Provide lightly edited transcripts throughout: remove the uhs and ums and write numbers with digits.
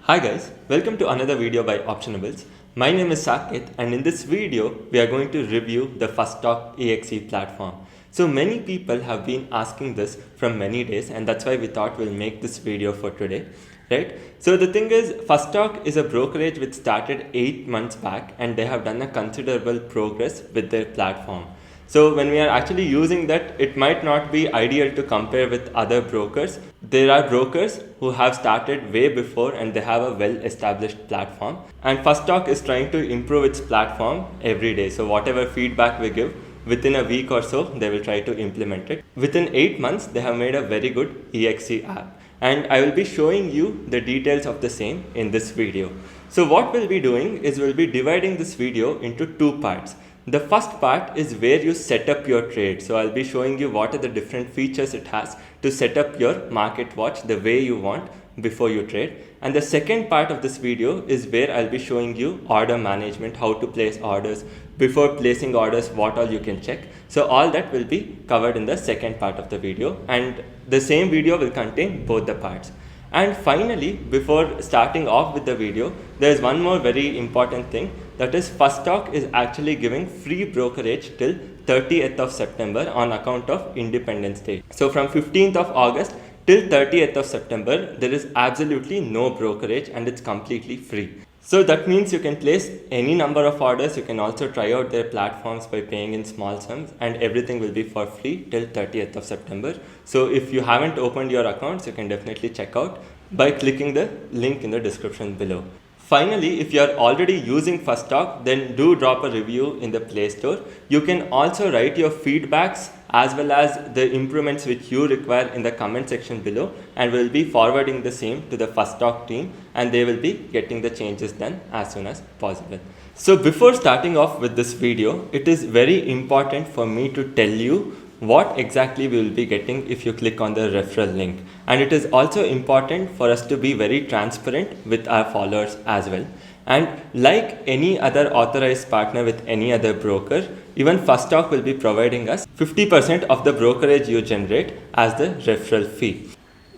Hi guys, welcome to another video by Optionables. My name is Saket and in this video we are going to review the Firstock EXE platform. So many people have been asking this from many days and that's why we thought we'll make this video for today. Right? So the thing is, Firstock is a brokerage which started 8 months back and they have done a considerable progress with their platform. So when we are actually using that, it might not be ideal to compare with other brokers. There are brokers who have started way before and they have a well-established platform. And Firstock is trying to improve its platform every day. So whatever feedback we give, within a week or so, they will try to implement it. Within 8 months, they have made a very good EXE app. And I will be showing you the details of the same in this video. So what we'll be doing is we'll be dividing this video into two parts. The first part is where you set up your trade. So I'll be showing you what are the different features it has to set up your market watch the way you want before you trade. And the second part of this video is where I'll be showing you order management, how to place orders, before placing orders, what all you can check. So all that will be covered in the second part of the video, and the same video will contain both the parts. And finally, before starting off with the video, there is one more very important thing, that is Firstock is actually giving free brokerage till 30th of September on account of Independence Day. So from 15th of August till 30th of September, there is absolutely no brokerage and it's completely free. So that means you can place any number of orders. You can also try out their platforms by paying in small sums, and everything will be for free till 30th of September. So if you haven't opened your accounts, you can definitely check out by clicking the link in the description below. Finally, if you are already using Firstock, then do drop a review in the Play Store. You can also write your feedbacks as well as the improvements which you require in the comment section below, and we'll be forwarding the same to the Firstock team and they will be getting the changes done as soon as possible. So before starting off with this video, it is very important for me to tell you what exactly we will be getting if you click on the referral link. And it is also important for us to be very transparent with our followers as well. And like any other authorized partner with any other broker, even Firstock will be providing us 50% of the brokerage you generate as the referral fee.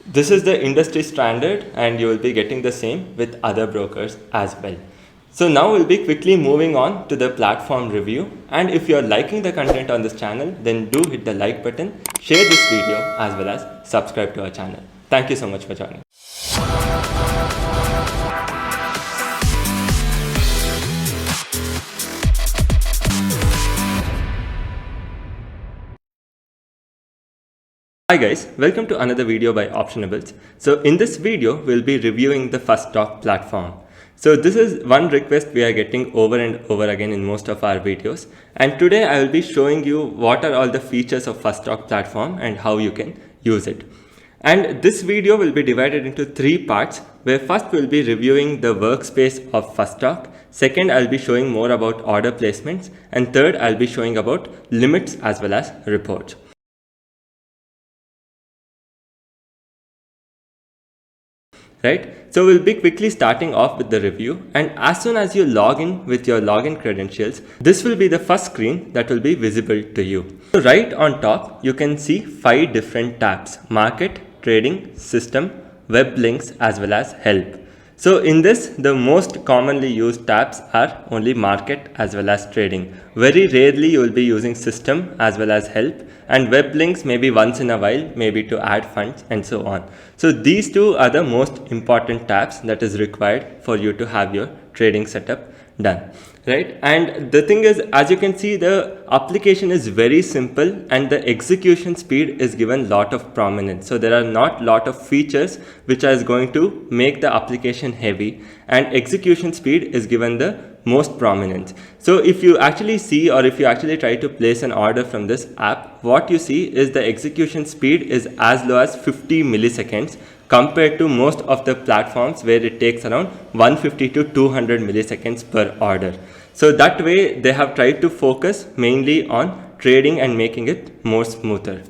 This is the industry standard and you will be getting the same with other brokers as well. So now we'll be quickly moving on to the platform review, and if you're liking the content on this channel, then do hit the like button, share this video as well as subscribe to our channel. Thank you so much for joining. Hi guys, welcome to another video by Optionables. So in this video, we'll be reviewing the Firstock platform. So this is one request we are getting over and over again in most of our videos. And today I will be showing you what are all the features of Firstock platform and how you can use it. And this video will be divided into three parts, where first we'll be reviewing the workspace of Firstock. Second, I'll be showing more about order placements. And third, I'll be showing about limits as well as reports. Right? So we'll be quickly starting off with the review, and as soon as you log in with your login credentials, this will be the first screen that will be visible to you. So right on top, you can see 5 different tabs: market, trading, system, web links as well as help. So in this, the most commonly used tabs are only market as well as trading. Very rarely you will be using system as well as help, and web links maybe once in a while, maybe to add funds and so on. So these two are the most important tabs that is required for you to have your trading setup done. Right? And the thing is, as you can see, the application is very simple and the execution speed is given lot of prominence. So there are not lot of features which is going to make the application heavy, and execution speed is given the most prominence. So if you actually see, or if you actually try to place an order from this app, what you see is the execution speed is as low as 50 milliseconds compared to most of the platforms where it takes around 150 to 200 milliseconds per order. So that way they have tried to focus mainly on trading and making it more smoother.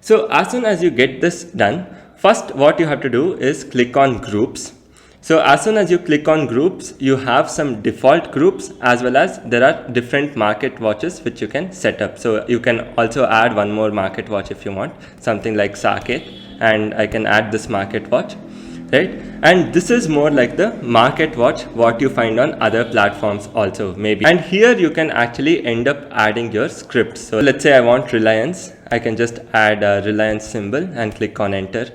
So as soon as you get this done, first what you have to do is click on groups. So as soon as you click on groups, you have some default groups as well as there are different market watches which you can set up. So you can also add one more market watch if you want, something like Saket, and I can add this market watch. right? And this is more like the market watch, what you find on other platforms also maybe. And here you can actually end up adding your scripts. So let's say I want Reliance, I can just add a Reliance symbol and click on enter.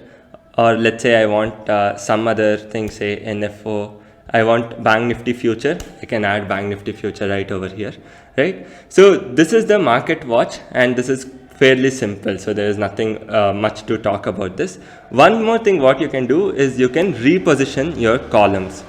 Or let's say I want some other thing, say NFO, I want Bank Nifty future, I can add Bank Nifty future right over here, right? So this is the market watch, and this is fairly simple, so there is nothing much to talk about this. One more thing what you can do is you can reposition your columns.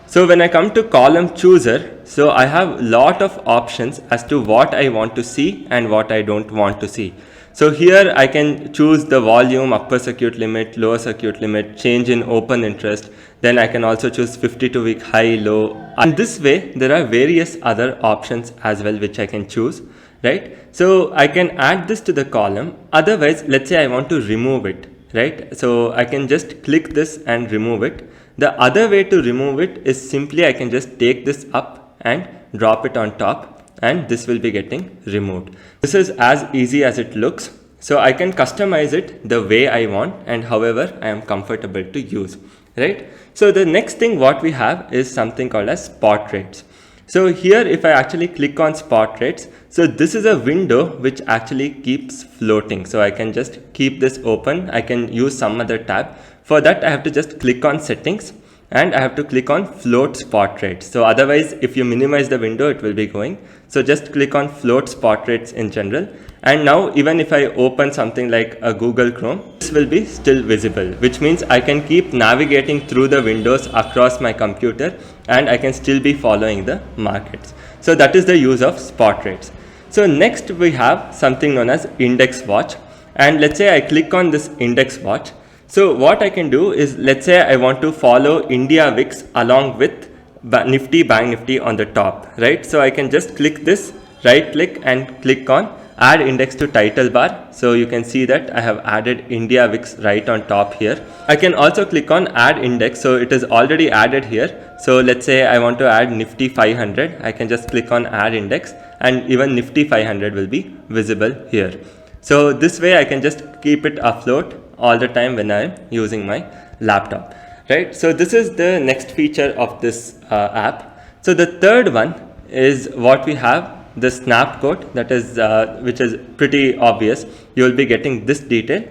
So when I come to column chooser, so I have lot of options as to what I want to see and what I don't want to see. So here I can choose the volume, upper circuit limit, lower circuit limit, change in open interest. Then I can also choose 52-week high, low. And this way there are various other options as well which I can choose, right? So I can add this to the column. Otherwise, let's say I want to remove it, right? So I can just click this and remove it. The other way to remove it is simply I can just take this up and drop it on top, and this will be getting removed. This is as easy as it looks. So I can customize it the way I want and however I am comfortable to use, right? So the next thing what we have is something called as spot rates. So here if I actually click on spot rates, so this is a window which actually keeps floating. So I can just keep this open. I can use some other tab. For that I have to just click on settings and I have to click on float spot rates. So otherwise if you minimize the window it will be going. So just click on float spot rates in general. And now even if I open something like a Google Chrome, this will be still visible, which means I can keep navigating through the windows across my computer and I can still be following the markets. So that is the use of spot rates. So next we have something known as index watch. And let's say I click on this index watch. So what I can do is, let's say I want to follow India VIX along with Nifty, Bank Nifty on the top, right? So I can just click this, right click and click on add index to title bar. So you can see that I have added India VIX right on top here. I can also click on add index. So it is already added here. So let's say I want to add Nifty 500. I can just click on add index and even Nifty 500 will be visible here. So this way I can just keep it afloat all the time when I am using my laptop, right? So this is the next feature of this app. So the third one is what we have, the snap code, that is which is pretty obvious. You will be getting this detail.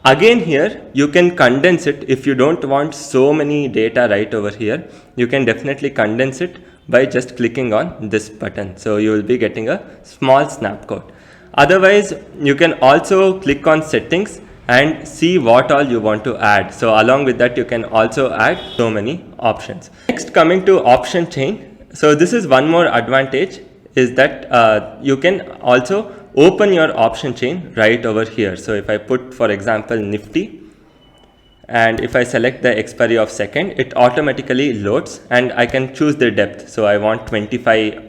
Again here you can condense it. If you don't want so many data right over here, you can definitely condense it by just clicking on this button. So you will be getting a small snap code. Otherwise you can also click on settings and see what all you want to add. So along with that you can also add so many options. Next, coming to option chain. So this is one more advantage, is that you can also open your option chain right over here. So if I put, for example, Nifty, and if I select the expiry of second, it automatically loads and I can choose the depth. So I want 25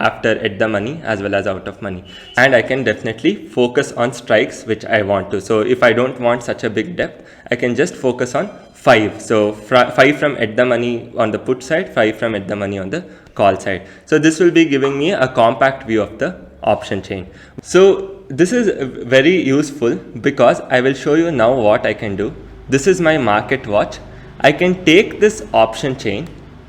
after at the money as well as out of money, and I can definitely focus on strikes which I want to. So if I don't want such a big depth, I can just focus on 5. So 5 from at the money on the put side, 5 from at the money on the call side. So this will be giving me a compact view of the option chain. So this is very useful because I will show you now what I can do. This is my market watch. I can take this option chain,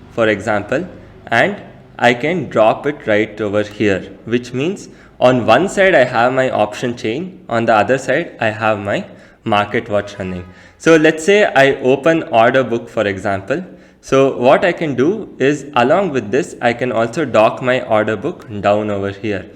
for example, and I can drop it right over here, which means on one side I have my option chain, on the other side I have my market watch running. So let's say I open order book, for example. So what I can do is, along with this, I can also dock my order book down over here.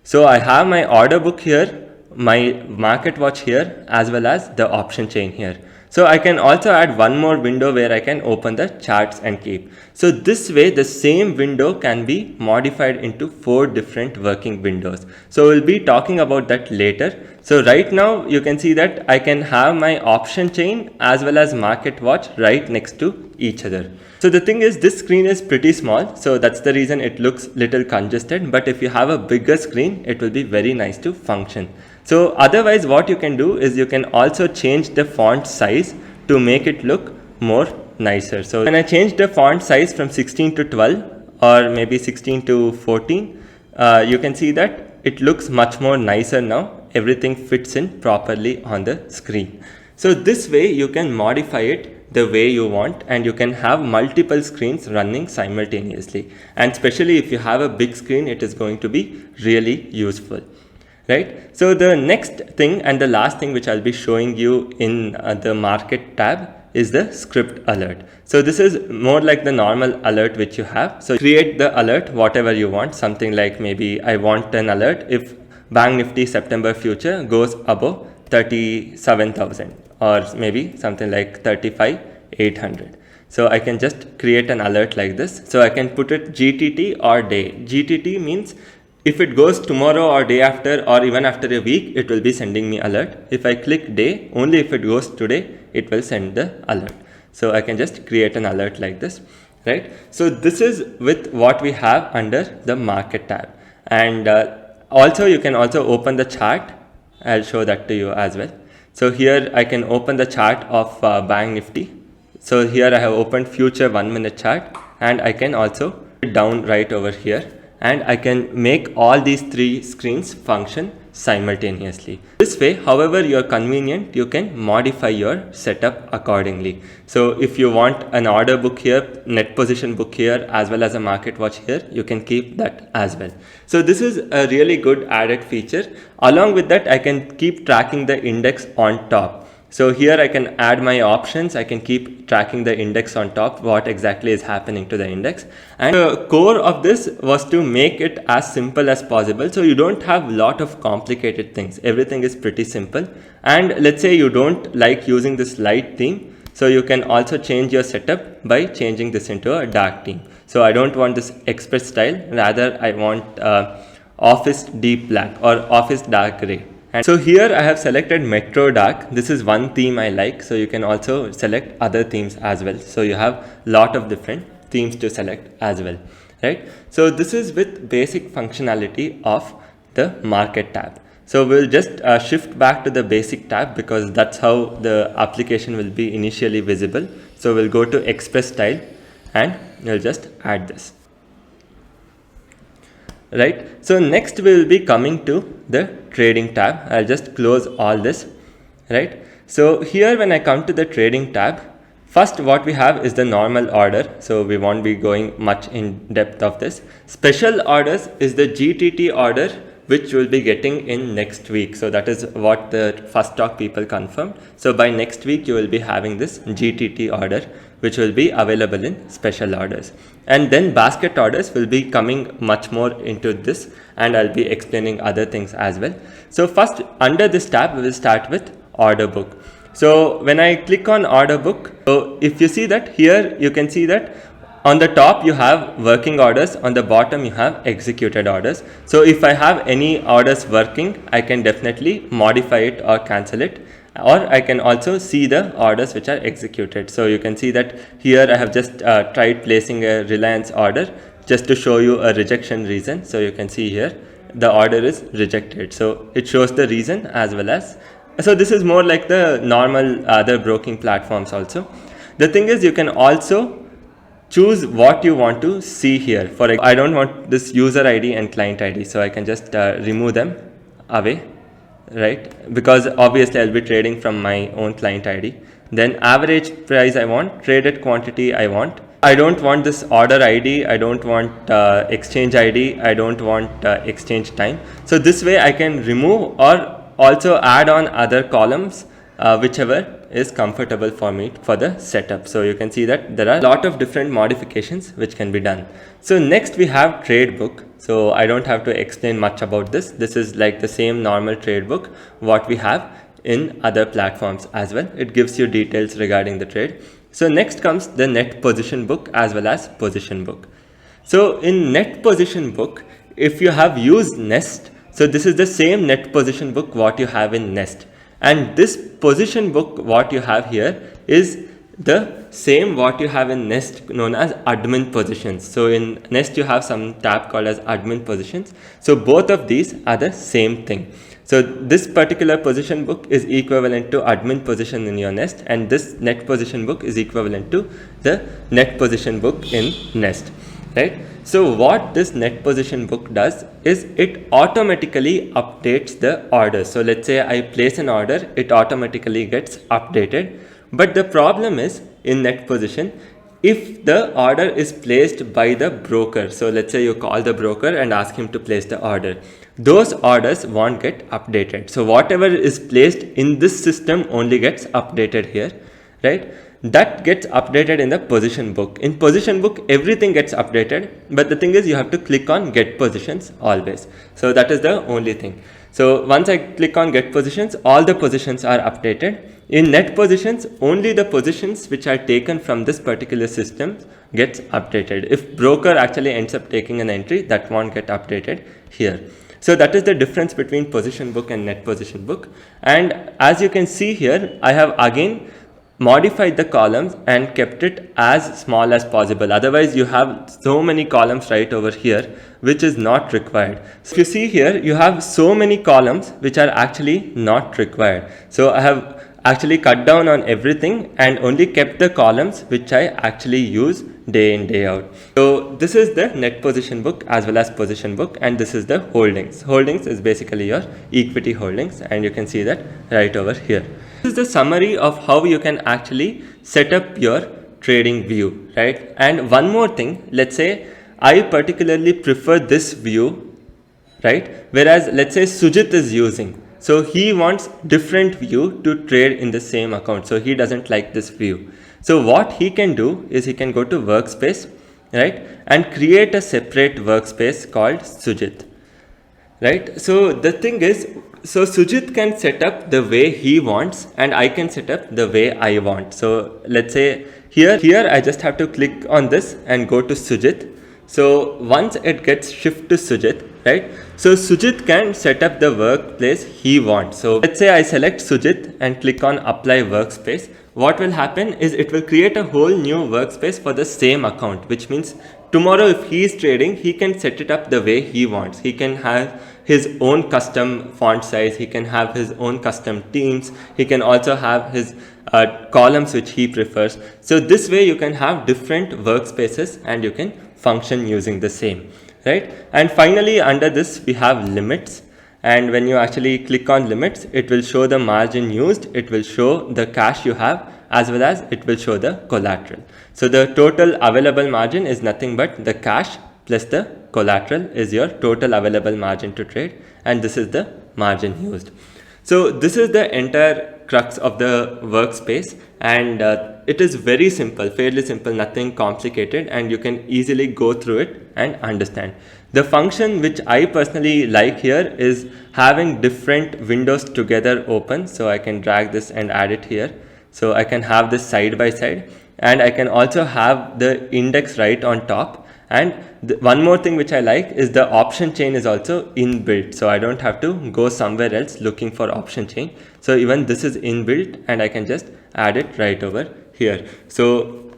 So I have my order book here, my market watch here, as well as the option chain here. So I can also add one more window where I can open the charts and keep. So this way the same window can be modified into 4 different working windows. So we'll be talking about that later. So right now you can see that I can have my option chain as well as market watch right next to each other. So the thing is, this screen is pretty small, so that's the reason it looks little congested, but if you have a bigger screen, it will be very nice to function. So otherwise what you can do is you can also change the font size to make it look more nicer. So when I change the font size from 16 to 12 or maybe 16 to 14, you can see that it looks much more nicer now. Everything fits in properly on the screen. So this way you can modify it the way you want, and you can have multiple screens running simultaneously. And especially if you have a big screen, it is going to be really useful. Right? So the next thing and the last thing which I'll be showing you in the market tab is the script alert. So this is more like the normal alert which you have. So create the alert whatever you want, something like maybe I want an alert if Bank Nifty September future goes above 37,000 or maybe something like 35,800. So I can just create an alert like this. So I can put it GTT or day. GTT means if it goes tomorrow or day after or even after a week, it will be sending me alert. If I click day, only if it goes today, it will send the alert. So I can just create an alert like this, right? So this is with what we have under the market tab. And also you can also open the chart. I'll show that to you as well. So here I can open the chart of Bank Nifty. So here I have opened future 1 minute chart, and I can also put it down right over here, and I can make all these 3 screens function simultaneously. This way, however you're convenient, you can modify your setup accordingly. So if you want an order book here, net position book here, as well as a market watch here, you can keep that as well. So this is a really good added feature. Along with that, I can keep tracking the index on top. So here I can add my options. I can keep tracking the index on top, what exactly is happening to the index. And the core of this was to make it as simple as possible. So you don't have a lot of complicated things. Everything is pretty simple. And let's say you don't like using this light theme. So you can also change your setup by changing this into a dark theme. So I don't want this express style. Rather, I want office deep black or office dark gray. And so here I have selected Metro Dark. This is one theme I like. So you can also select other themes as well. So you have a lot of different themes to select as well, right? So this is with basic functionality of the market tab. So we'll just shift back to the basic tab because that's how the application will be initially visible. So we'll go to Express Style and we'll just add this. Right, so next we will be coming to the trading tab. I'll just close all this, right? So here when I come to the trading tab, first what we have is the normal order. So we won't be going much in depth of this. Special orders is the GTT order which we'll be getting in next week. So that is what the Firstock people confirmed. So by next week you will be having this GTT order which will be available in special orders. And then basket orders will be coming much more into this, and I'll be explaining other things as well. So first under this tab, we will start with order book. So when I click on order book, so if you see that here, you can see that on the top you have working orders, on the bottom you have executed orders. So if I have any orders working, I can definitely modify it or cancel it. Or I can also see the orders which are executed. So you can see that here I have just tried placing a Reliance order just to show you a rejection reason. So you can see here the order is rejected. So it shows the reason as well as. So this is more like the normal other broking platforms also. The thing is you can also choose what you want to see here. For example, I don't want this user ID and client ID. So I can just remove them away. Right, because obviously I'll be trading from my own client ID. Then average price I want, traded quantity I want. I don't want this order ID, I don't want exchange ID, I don't want exchange time. So this way I can remove or also add on other columns, whichever is comfortable for me for the setup. So you can see that there are a lot of different modifications which can be done. So next we have trade book. So I don't have to explain much about this. This is like the same normal trade book what we have in other platforms as well. It gives you details regarding the trade. So next comes the net position book as well as position book. So in net position book, if you have used Nest, so this is the same net position book what you have in Nest. And this position book what you have here is the same what you have in Nest known as admin positions. So in Nest you have some tab called as admin positions. So both of these are the same thing. So this particular position book is equivalent to admin position in your Nest, and this net position book is equivalent to the net position book in Nest, right? So what this net position book does is it automatically updates the order. So let's say I place an order, it automatically gets updated. But the problem is in net position if the order is placed by the broker. So let's say you call the broker and ask him to place the order. Those orders won't get updated. So whatever is placed in this system only gets updated here, right? That gets updated in the position book. In position book, everything gets updated, but the thing is you have to click on get positions always. So that is the only thing. So once I click on get positions, all the positions are updated. In net positions, only the positions which are taken from this particular system gets updated. If broker actually ends up taking an entry, that won't get updated here. So that is the difference between position book and net position book. And as you can see here, I have again modified the columns and kept it as small as possible. Otherwise you have so many columns right over here which is not required. So if you see here, you have so many columns which are actually not required. So I have actually cut down on everything and only kept the columns which I actually use day in day out. So this is the net position book as well as position book, and this is the holdings. Holdings is basically your equity holdings, and you can see that right over here. This is the summary of how you can actually set up your trading view, right? And one more thing, let's say I particularly prefer this view, right? Whereas let's say Sujit is using, so he wants different view to trade in the same account. So he doesn't like this view. So what he can do is he can go to workspace, right? And create a separate workspace called Sujit, right? So the thing is, so Sujit can set up the way he wants and I can set up the way I want. So let's say here I just have to click on this and go to Sujit. So once it gets shift to Sujit, right? So Sujit can set up the workplace he wants. So let's say I select Sujit and click on apply workspace. What will happen is it will create a whole new workspace for the same account, which means tomorrow if he is trading, he can set it up the way he wants. He can have his own custom font size, he can have his own custom themes, he can also have his columns which he prefers. So this way you can have different workspaces and you can function using the same, right? And finally under this we have limits, and when you actually click on limits, it will show the margin used, it will show the cash you have, as well as it will show the collateral. So the total available margin is nothing but the cash plus the collateral is your total available margin to trade, and this is the margin used. So this is the entire crux of the workspace, and it is very simple, fairly simple, nothing complicated, and you can easily go through it and understand. The function which I personally like here is having different windows together open. So I can drag this and add it here. So I can have this side by side, and I can also have the index right on top. And one more thing which I like is the option chain is also inbuilt. So I don't have to go somewhere else looking for option chain. So even this is inbuilt and I can just add it right over here. So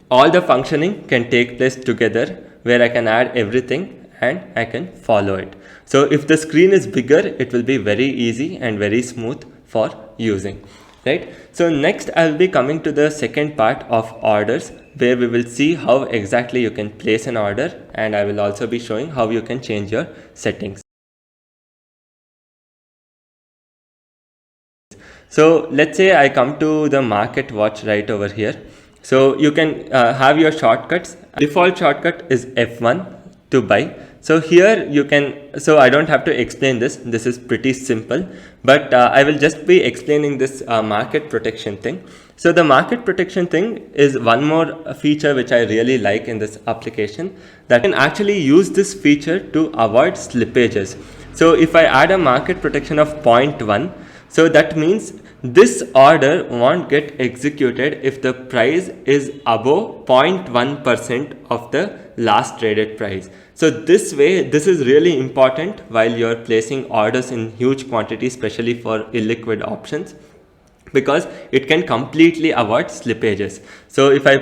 all the functioning can take place together where I can add everything and I can follow it. So if the screen is bigger, it will be very easy and very smooth for using, right? So next I'll be coming to the second part of orders, where we will see how exactly you can place an order, and I will also be showing how you can change your settings. So let's say I come to the market watch right over here. So you can have your shortcuts. Default shortcut is F1 to buy. So here you can, so I don't have to explain this. This is pretty simple, but I will just be explaining this market protection thing. So the market protection thing is one more feature which I really like in this application, that can actually use this feature to avoid slippages. So if I add a market protection of 0.1, so that means this order won't get executed if the price is above 0.1% of the last traded price. So this way, this is really important while you're placing orders in huge quantity, especially for illiquid options, because it can completely avoid slippages. So if I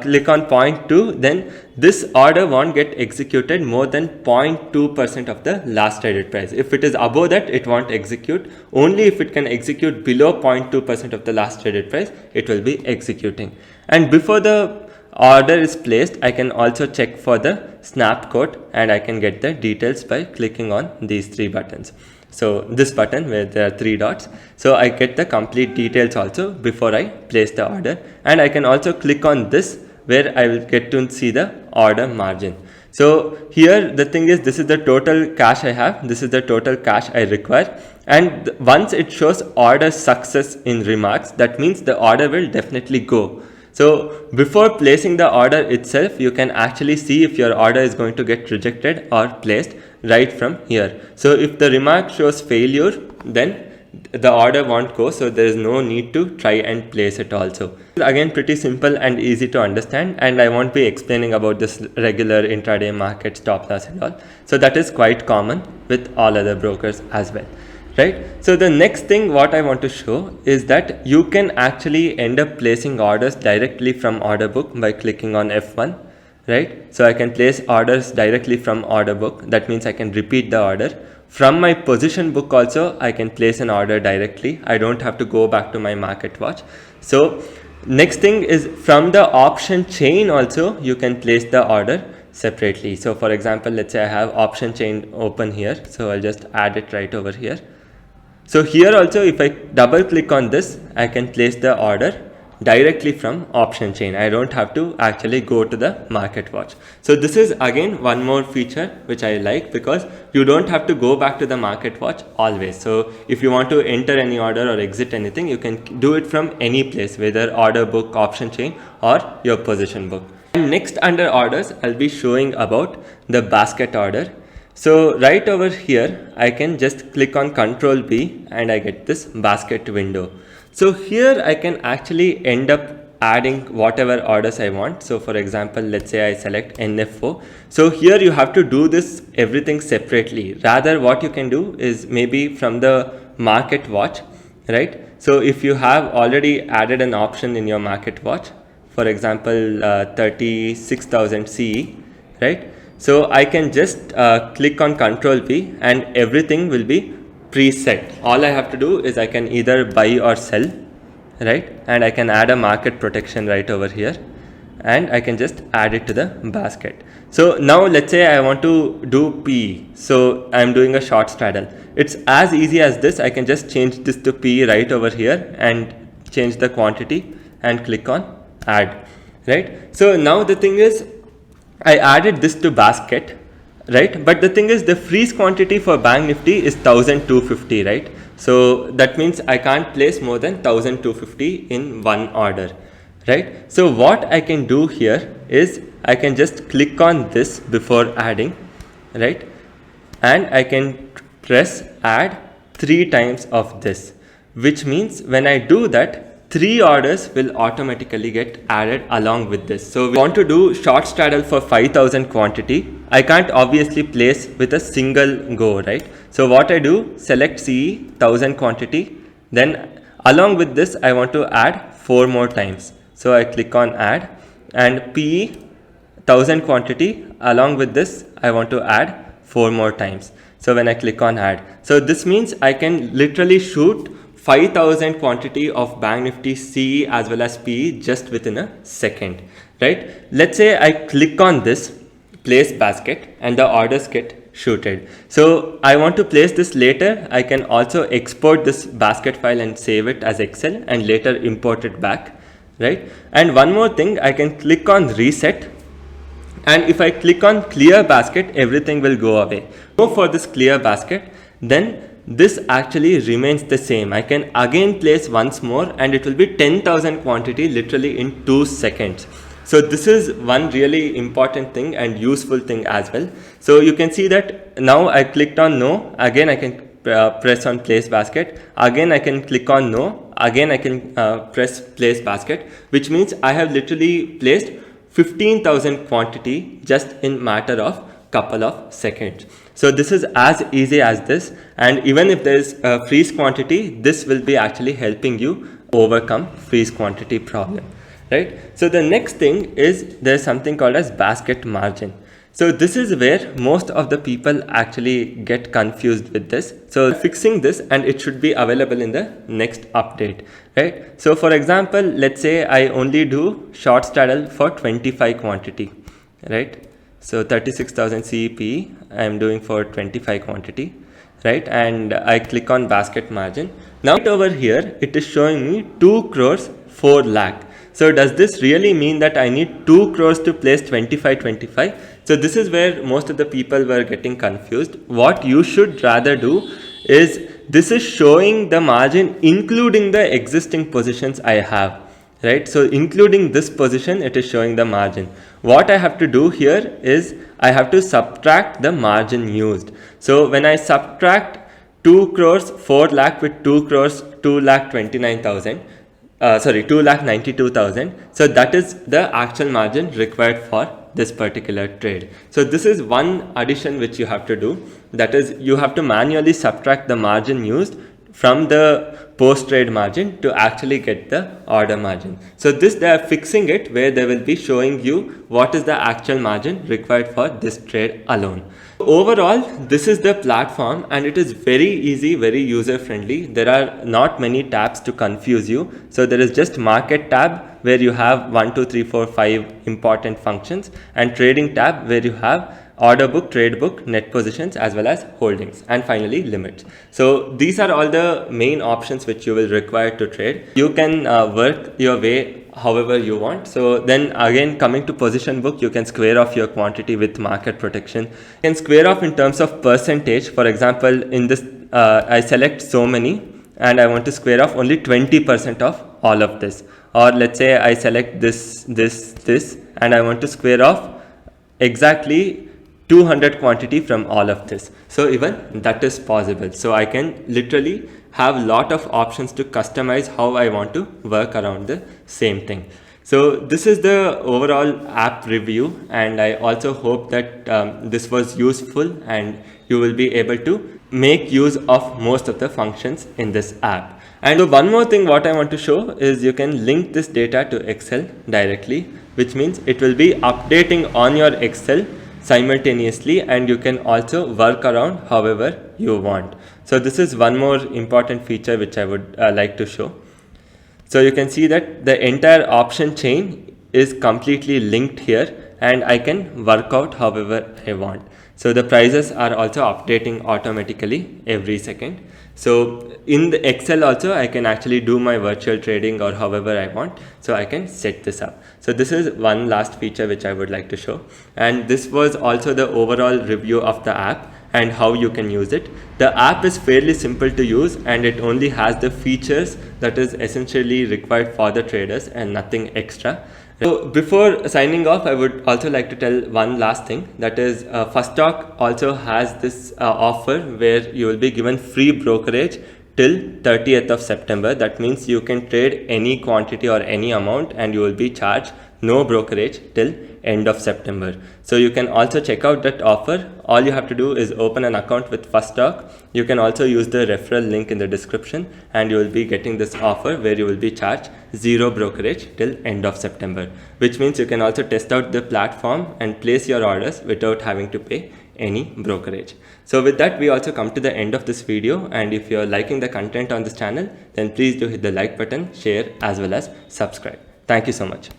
click on 0.2, then this order won't get executed more than 0.2% of the last traded price. If it is above that, it won't execute. Only if it can execute below 0.2% of the last traded price, it will be executing. And before the order is placed, I can also check for the snap code, and I can get the details by clicking on these three buttons. So this button where there are 3 dots. So I get the complete details also before I place the order, and I can also click on this where I will get to see the order margin. So here the thing is, this is the total cash I have, this is the total cash I require, and once it shows order success in remarks, that means the order will definitely go. So before placing the order itself, you can actually see if your order is going to get rejected or placed right from here. So if the remark shows failure, then the order won't go, so there is no need to try and place it also. Again, pretty simple and easy to understand, and I won't be explaining about this regular intraday market stop loss and all. So that is quite common with all other brokers as well, right? So the next thing what I want to show is that you can actually end up placing orders directly from order book by clicking on F1, right? So I can place orders directly from order book. That means I can repeat the order. From my position book also, I can place an order directly. I don't have to go back to my market watch. So next thing is, from the option chain also, you can place the order separately. So for example, let's say I have option chain open here. So I'll just add it right over here. So here also, if I double click on this, I can place the order directly from option chain. I don't have to actually go to the market watch. So this is again one more feature which I like, because you don't have to go back to the market watch always. So if you want to enter any order or exit anything, you can do it from any place, whether order book, option chain, or your position book. And next, under orders, I'll be showing about the basket order. So right over here, I can just click on Control B and I get this basket window. So here I can actually end up adding whatever orders I want. So for example, let's say I select NFO. So here you have to do this everything separately. Rather, what you can do is maybe from the market watch, right? So if you have already added an option in your market watch, for example, 36,000 CE, right? So I can just click on Control V and everything will be preset. All I have to do is I can either buy or sell, right? And I can add a market protection right over here, and I can just add it to the basket. So now let's say I want to do PE. So I'm doing a short straddle. It's as easy as this. I can just change this to PE right over here and change the quantity and click on add, right? So now the thing is, I added this to basket, right? But the thing is, the freeze quantity for Bank Nifty is 1250, right? So that means I can't place more than 1250 in one order, right? So what I can do here is I can just click on this before adding, right? And I can press add 3 times of this, which means when I do that, 3 orders will automatically get added along with this. So we want to do short straddle for 5000 quantity. I can't obviously place with a single go, right? So what I do, select CE 1000 quantity, then along with this I want to add 4 more times. So I click on add, and PE 1000 quantity, along with this I want to add 4 more times. So when I click on add, so this means I can literally shoot 5000 quantity of Bank Nifty CE as well as PE just within a second, right? Let's say I click on this place basket and the orders get shooted. So I want to place this later. I can also export this basket file and save it as Excel and later import it back, right? And one more thing, I can click on reset, and if I click on clear basket, everything will go away. Go for this clear basket, then this actually remains the same. I can again place once more and it will be 10,000 quantity literally in 2 seconds. So this is one really important thing and useful thing as well. So you can see that now I clicked on no, again I can press on place basket, again I can click on no, again I can press place basket, which means I have literally placed 15,000 quantity just in matter of couple of seconds. So this is as easy as this, and even if there is a freeze quantity, this will be actually helping you overcome freeze quantity problem, right? So the next thing is there's something called as basket margin. So this is where most of the people actually get confused with this. So fixing this, and it should be available in the next update, right? So for example, let's say I only do short straddle for 25 quantity, right? So 36,000 CEP I am doing for 25 quantity, right? And I click on basket margin. Now right over here, it is showing me 2 crores 4 lakh. So does this really mean that I need 2 crores to place 25-25? So this is where most of the people were getting confused. What you should rather do is, this is showing the margin including the existing positions I have, right? So including this position, it is showing the margin. What I have to do here is I have to subtract the margin used. So when I subtract 2 crores 4 lakh with 2 crores 2 lakh 29,000, 2 lakh 92,000. So that is the actual margin required for this particular trade. So this is one addition which you have to do. That is, you have to manually subtract the margin used from the post trade margin to actually get the order margin. So this, they are fixing it where they will be showing you what is the actual margin required for this trade alone. Overall, this is the platform and it is very easy, very user friendly. There are not many tabs to confuse you. So there is just market tab where you have 1, 2, 3, 4, 5 important functions, and trading tab where you have order book, trade book, net positions, as well as holdings, and finally limits. So these are all the main options which you will require to trade. You can work your way however you want. So then again, coming to position book, you can square off your quantity with market protection. You can square off in terms of percentage. For example, in this I select so many and I want to square off only 20% of all of this. Or let's say I select this and I want to square off exactly 200 quantity from all of this. So even that is possible. So I can literally have a lot of options to customize how I want to work around the same thing. So this is the overall app review, and I also hope that this was useful and you will be able to make use of most of the functions in this app. And so one more thing what I want to show is you can link this data to Excel directly, which means it will be updating on your Excel simultaneously, and you can also work around however you want. So this is one more important feature which I would like to show. So you can see that the entire option chain is completely linked here, and I can work out however I want. So the prices are also updating automatically every second. So in the Excel also, I can actually do my virtual trading or however I want. So I can set this up. So this is one last feature which I would like to show. And this was also the overall review of the app and how you can use it. The app is fairly simple to use, and it only has the features that is essentially required for the traders and nothing extra. So before signing off, I would also like to tell one last thing, that is Firstock also has this offer where you will be given free brokerage till 30th of September. That means you can trade any quantity or any amount and you will be charged no brokerage till end of September. So you can also check out that offer. All you have to do is open an account with Firstock. You can also use the referral link in the description and you will be getting this offer where you will be charged 0 brokerage till end of September, which means you can also test out the platform and place your orders without having to pay any brokerage. So with that, we also come to the end of this video, and if you're liking the content on this channel, then please do hit the like button, share, as well as subscribe. Thank you so much.